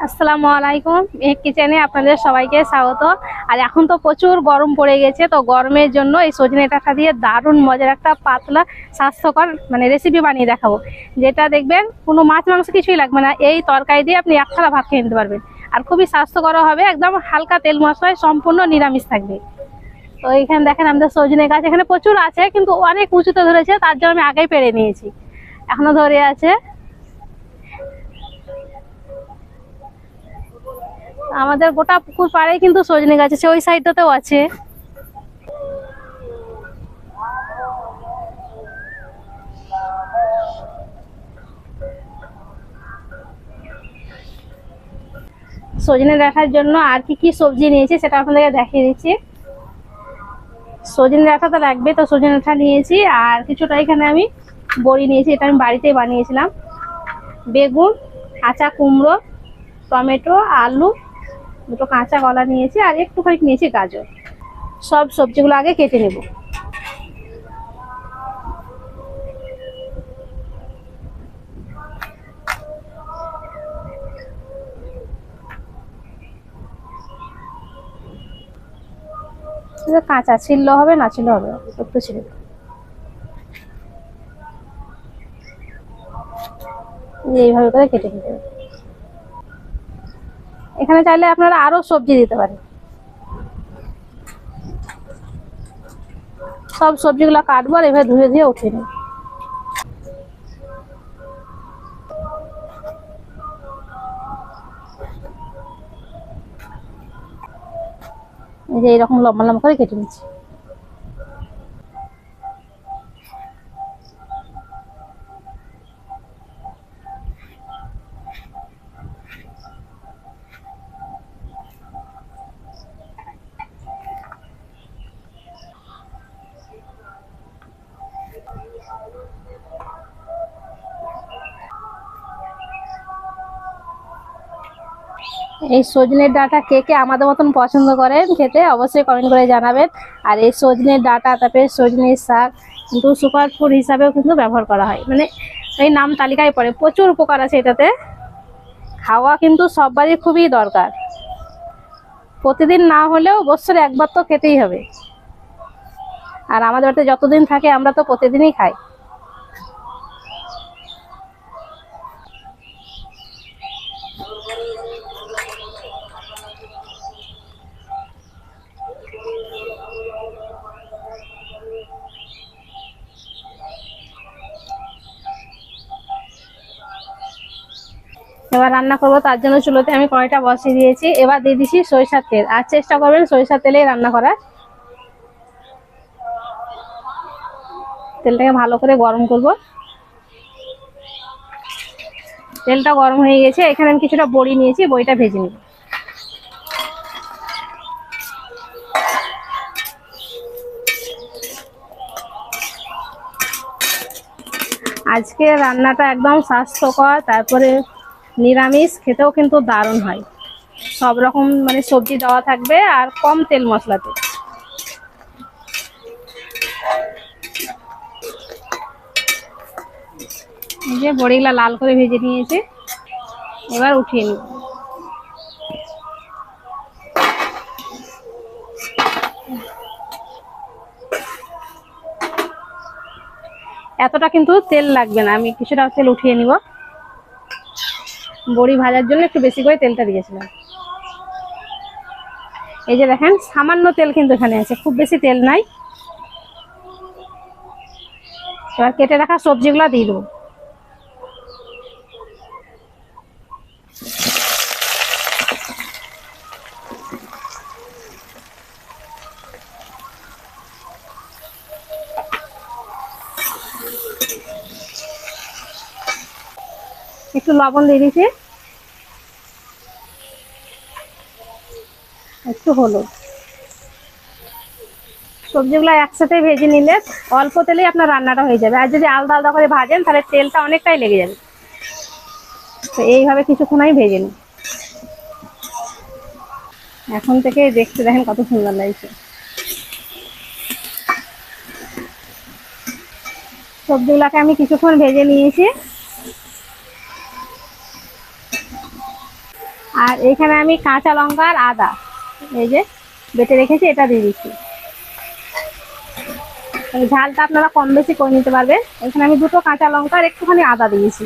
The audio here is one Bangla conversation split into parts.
আসসালামু আলাইকুম, মেহেক কিচেনে আপনাদের সবাইকে স্বাগত। আর এখন তো প্রচুর গরম পড়ে গেছে, তো গরমের জন্য এই সজনে ডাঁটা দিয়ে দারুণ মজার একটা পাতলা স্বাস্থ্যকর রেসিপি বানিয়ে দেখাবো, যেটা দেখবেন কোনো মাছ মাংস কিছুই লাগবে না। এই তরকারি দিয়ে আপনি এক থালা ভাত খেয়ে নিতে পারবেন, আর খুবই স্বাস্থ্যকর হবে। একদম হালকা তেল মশলায় সম্পূর্ণ নিরামিষ থাকবে। তো এখানে দেখেন আমাদের সজনে গাছ এখানে প্রচুর আছে, কিন্তু অনেক উঁচুতে ধরেছে, তার জন্য আমি আগেই পেরে নিয়েছি, এখনো ধরে আছে। আমাদের গোটা পুকুর পাড়ে কিন্তু সজনে গাছ আছে, ওই সাইডটাতেও আছে। সজনে ডাঁটার জন্য আর কি কি সবজি নিয়েছি সেটা আপনাদেরকে দেখিয়ে দিচ্ছি। সজনে ডাঁটা তো লাগবে, তো সজনে ডাঁটা নিয়েছি, আর কিছুটা এখানে আমি বড়ি নিয়েছি, এটা আমি বাড়িতেই বানিয়েছিলাম। বেগুন, কাঁচা কুমড়ো, টমেটো, আলু, দুটো কাঁচা কলা নিয়েছি, আর একটুখানি নিয়েছি গাজর। সব সবজিগুলো আগে কেটে নেব। কাঁচা ছিললে হবে, না ছিল হবে, একটু ছিল। এইভাবে করে কেটে নিতে হবে। এখানে চাইলে আপনারা আরো সবজি দিতে পারেন। সব সবজিগুলো কাটবো আর এভাবে ধুয়ে ধুয়ে উঠিয়ে নেব। এই যে এরকম লম্বা লম্বা করে কেটে নিচ্ছি। এই সজনের ডাঁটা কে কে আমাদের মতন পছন্দ করেন খেতে, অবশ্যই কমেন্ট করে জানাবেন। আর এই সজনের ডাঁটা, তারপরে সজনের শাক কিন্তু সুপার ফুড হিসাবেও কিন্তু ব্যবহার করা হয়, মানে এই নাম তালিকায় পড়ে। প্রচুর উপকার আছে এটাতে, খাওয়া কিন্তু সবারই খুবই দরকার। প্রতিদিন না হলেও বছরে একবার তো খেতেই হবে। আর আমাদের বাড়িতে যতদিন থাকে আমরা তো প্রতিদিনই খাই। এবার রান্না করবো, তার জন্য চুলোতে আমি কড়াইটা বসিয়ে দিয়েছি। এবার দিয়ে দিচ্ছি সরিষার তেল, আর চেষ্টা করবেন সরিষার তেলেই রান্না করার। তেলটাকে ভালো করে গরম করব। তেলটা গরম হয়ে গেছে, এখানে আমি কিছুটা বড়ি নিয়েছি, বড়িটা ভেজে নিব। আজকে রান্নাটা একদম স্বাস্থ্যকর, তারপরে নিরামিষ, খেতেও কিন্তু দারুণ হয়। সব রকম সবজি দেওয়া থাকবে আর কম তেল মশলাতে। এই যে বড়িগুলা লাল করে ভেজে নিয়েছে, এবার উঠিয়ে নিব। এতটা কিন্তু তেল লাগবে না, আমি কিছুটা তেল উঠিয়ে নিব। বড়ি ভাজার জন্য একটু বেশি করে তেলটা দিয়েছিলাম। এই যে দেখেন সামান্য তেল কিন্তু এখানে আছে, খুব বেশি তেল নাই। এবার কেটে রাখা সবজিগুলো দিয়ে দেবো। একটু লবণ দিয়ে দিয়েছি, একটু হলুদ। সবজিগুলো একসাথে ভেজে নিলে অল্প তেলেই আপনার রান্নাটা হয়ে যাবে। আর যদি আলাদা আলাদা করে ভাজেন তাহলে তেলটা অনেকটাই লেগে যাবে। তো এইভাবে কিছুক্ষণ আমি ভেজে নিই। এখন থেকে দেখতে দেখেন কত সুন্দর লাগছে। সবজিগুলোকে আমি কিছুক্ষণ ভেজে নিয়েছি। আর এখানে আমি কাঁচা লঙ্কা আর আদা এই যে বেটে রেখেছি, এটা দিয়ে দিচ্ছি। ঝালটা আপনারা কম বেশি করে নিতে পারবেন। এখানে আমি দুটো কাঁচা লঙ্কা আর একটুখানি আদা দিয়েছি।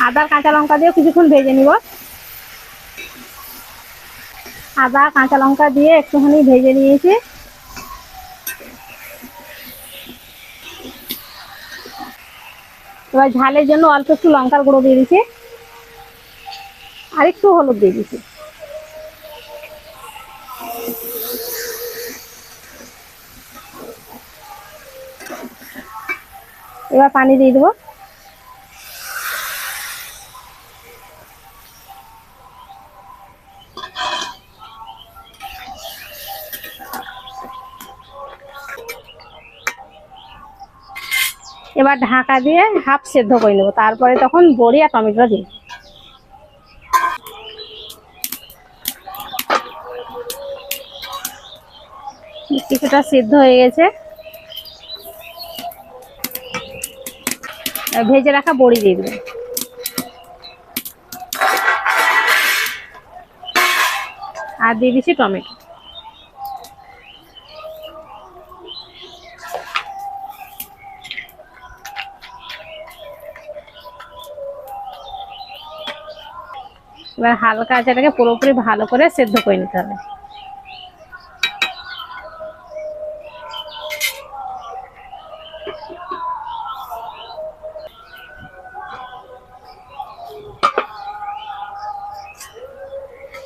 আদা কাঁচা লঙ্কা দিয়েও কিছুক্ষণ ভেজে নিব। আদা কাঁচা লঙ্কা দিয়ে একটুখানি ভেজে নিয়েছি। এবার ঝালের জন্য অল্প একটু লঙ্কার গুঁড়ো দিয়ে দিচ্ছি আর একটু হলুদ দিয়ে দিচ্ছি। এবার পানি দিয়ে দেবো। এবার ঢাকা দিয়ে হাফ সেদ্ধ করে নেবো, তারপরে তখন বড়ি আর টমেটো দিই। কিছুটা সিদ্ধ হয়ে গেছে, ভেজে রাখা বড়ি দিয়ে দেবো। আর দিয়ে দিচ্ছি টমেটো। এবার হালকা আঁচটাকে পুরোপুরি ভালো করে সেদ্ধ করে নিতে হবে।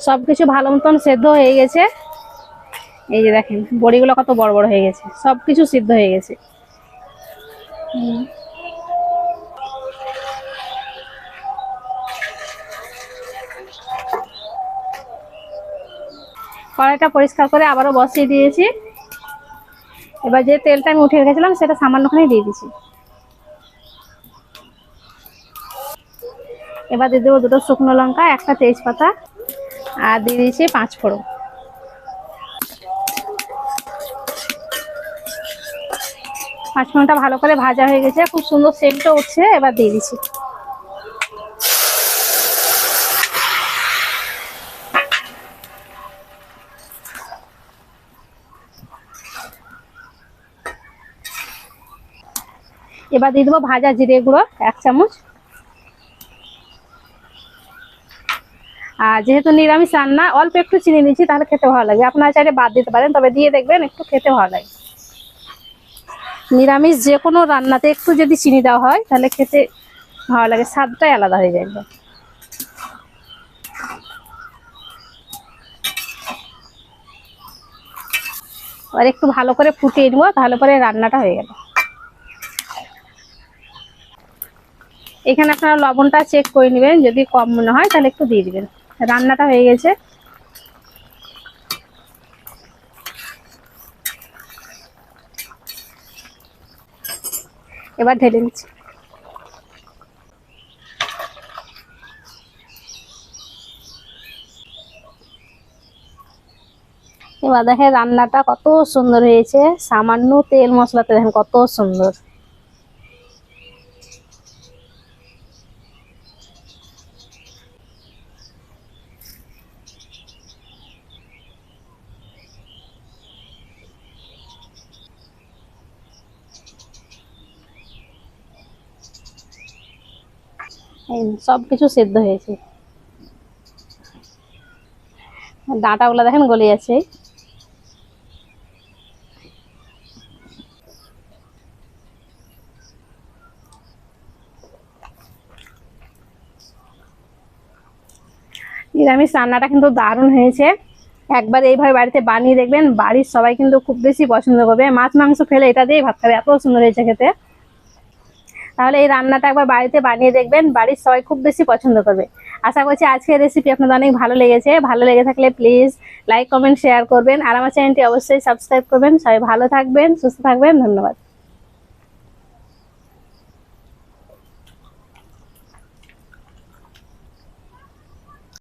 সবকিছু ভালো মতন সেদ্ধ হয়ে গেছে। এই যে দেখেন বড়িগুলো কত বড় বড় হয়ে গেছে, সবকিছু সিদ্ধ হয়ে গেছে। কড়াইটা পরিষ্কার করে আবারও বসিয়ে দিয়েছি। এবার যে তেলটা আমি উঠিয়ে রেখেছিলাম সেটা সামান্যখানি দিয়ে দিচ্ছি। এবার দিয়ে দেবো দুটো শুকনো লঙ্কা, একটা তেজপাতা আর দিয়ে দিয়েছি 5 ফোড়ন। পাঁচ ফোড়নটা ভালো করে ভাজা হয়ে গেছে, খুব সুন্দর সেন্টও উঠছে। এবার দিয়ে দিচ্ছি। এবার দিয়ে দেবো ভাজা জিরে গুঁড়ো 1 চামচ। আর যেহেতু নিরামিষ রান্না অল্প একটু চিনি দিচ্ছি, তাহলে খেতে ভালো লাগে। আপনারা চাইলে বাদ দিতে পারেন, তবে দিয়ে দেখবেন একটু খেতে ভালো লাগে। নিরামিষ যে কোনো রান্নাতে একটু যদি চিনি দেওয়া হয় তাহলে খেতে ভালো লাগে, স্বাদটাই আলাদা হয়ে যায়। আর একটু ভালো করে ফুটিয়ে নেবো, তাহলে পরে রান্নাটা হয়ে গেল। এখানে আপনারা লবণটা চেক করে নেবেন, যদি কম মনে হয় তাহলে একটু দিয়ে দিবেন। রান্নাটা হয়ে গেছে। এবার ঢেলে নিচ্ছি। এবার দেখেন রান্নাটা কত সুন্দর হয়েছে, সামান্য তেল মশলাতে দেখেন কত সুন্দর। সবকিছু সেদ্ধ হয়েছে, ডাঁটাগুলো দেখেন গলে যাচ্ছে। নিরামিষ রান্নাটা কিন্তু দারুণ হয়েছে। একবার এইভাবে বাড়িতে বানিয়ে দেখবেন, বাড়ির সবাই কিন্তু খুব বেশি পছন্দ করবে। মাছ মাংস খেলে এটা দিয়েই ভাত খাবে, এত সুন্দর হয়েছে খেতে। তাহলে এই রান্নাটা একবার বাড়িতে বানিয়ে দেখবেন, বাড়ির সবাই খুব বেশি পছন্দ করবে। আশা করছি আজকের রেসিপি আপনাদের অনেক ভালো লেগেছে। ভালো লেগে থাকলে প্লিজ লাইক কমেন্ট শেয়ার করবেন, আর আমার চ্যানেলটি অবশ্যই সাবস্ক্রাইব করবেন। সবাই ভালো থাকবেন, সুস্থ থাকবেন, ধন্যবাদ।